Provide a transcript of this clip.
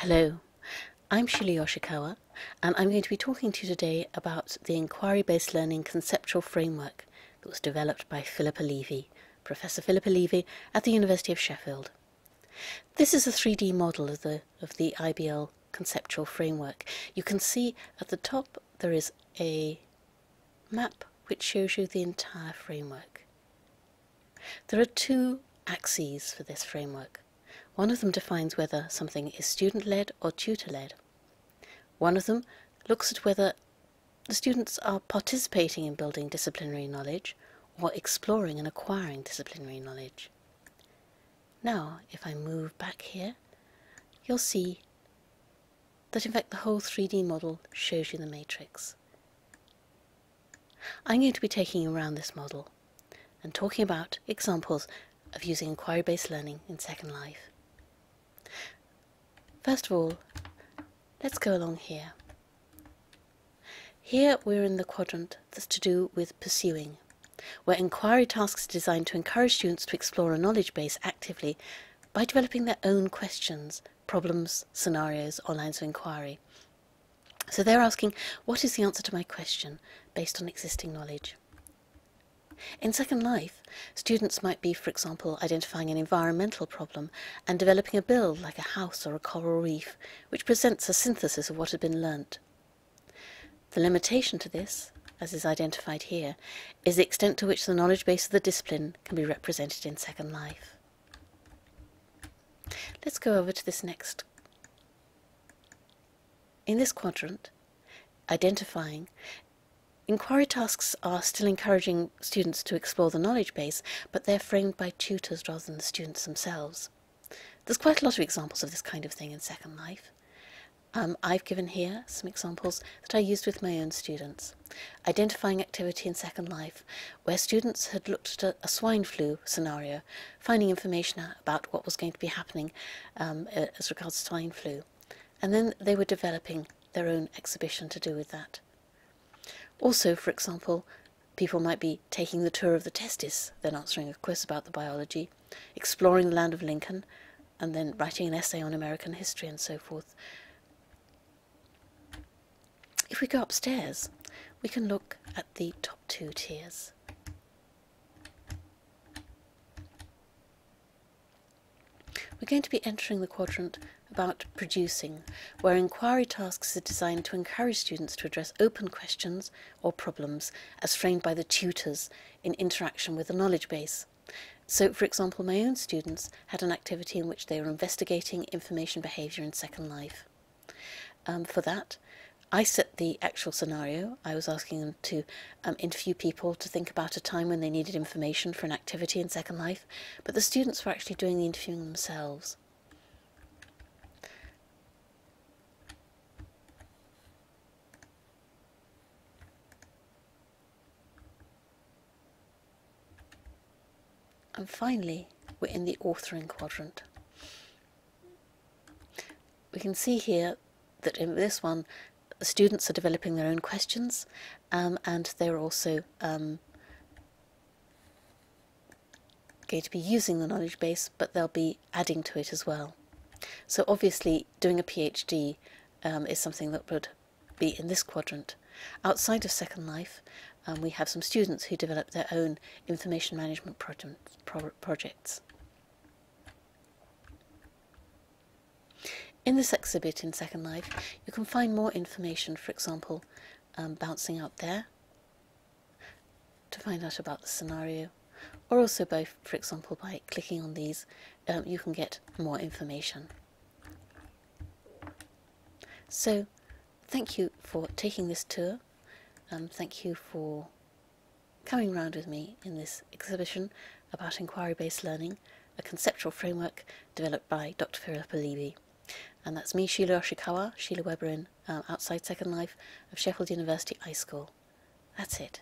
Hello, I'm Sheila Yoshikawa, and I'm going to be talking to you today about the inquiry-based learning conceptual framework that was developed by Philippa Levy, Professor Philippa Levy at the University of Sheffield. This is a 3D model of the IBL conceptual framework. You can see at the top there is a map which shows you the entire framework. There are two axes for this framework. One of them defines whether something is student-led or tutor-led. One of them looks at whether the students are participating in building disciplinary knowledge or exploring and acquiring disciplinary knowledge. Now, if I move back here, you'll see that in fact the whole 3D model shows you the matrix. I'm going to be taking you around this model and talking about examples of using inquiry-based learning in Second Life. First of all, let's go along here. Here we're in the quadrant that's to do with pursuing, where inquiry tasks are designed to encourage students to explore a knowledge base actively by developing their own questions, problems, scenarios, or lines of inquiry. So they're asking, what is the answer to my question based on existing knowledge? In Second Life, students might be, for example, identifying an environmental problem and developing a build like a house or a coral reef, which presents a synthesis of what had been learnt. The limitation to this, as is identified here, is the extent to which the knowledge base of the discipline can be represented in Second Life. Let's go over to this next. In this quadrant, identifying, inquiry tasks are still encouraging students to explore the knowledge base, but they're framed by tutors rather than the students themselves. There's quite a lot of examples of this kind of thing in Second Life. I've given here some examples that I used with my own students. Identifying activity in Second Life, where students had looked at a swine flu scenario, finding information out about what was going to be happening as regards swine flu. And then they were developing their own exhibition to do with that. Also, for example, people might be taking the tour of the testis, then answering a quiz about the biology, exploring the land of Lincoln, and then writing an essay on American history and so forth. If we go upstairs, we can look at the top two tiers. We're going to be entering the quadrant about producing, where inquiry tasks are designed to encourage students to address open questions or problems as framed by the tutors in interaction with the knowledge base. So, for example, my own students had an activity in which they were investigating information behaviour in Second Life. For that, I set the actual scenario. I was asking them to interview people to think about a time when they needed information for an activity in Second Life, but the students were actually doing the interviewing themselves. And finally, we're in the authoring quadrant. We can see here that in this one, the students are developing their own questions, and they're also going to be using the knowledge base, but they'll be adding to it as well. So obviously doing a PhD is something that would be in this quadrant. Outside of Second Life, we have some students who develop their own information management projects. In this exhibit in Second Life, you can find more information, for example, bouncing out there to find out about the scenario, or also by, for example, by clicking on these, you can get more information. So, thank you for taking this tour. Thank you for coming round with me in this exhibition about inquiry-based learning, a conceptual framework developed by Dr. Philippa Levy. And that's me, Sheila Yoshikawa, Sheila Weberin, outside Second Life of Sheffield University High School. That's it.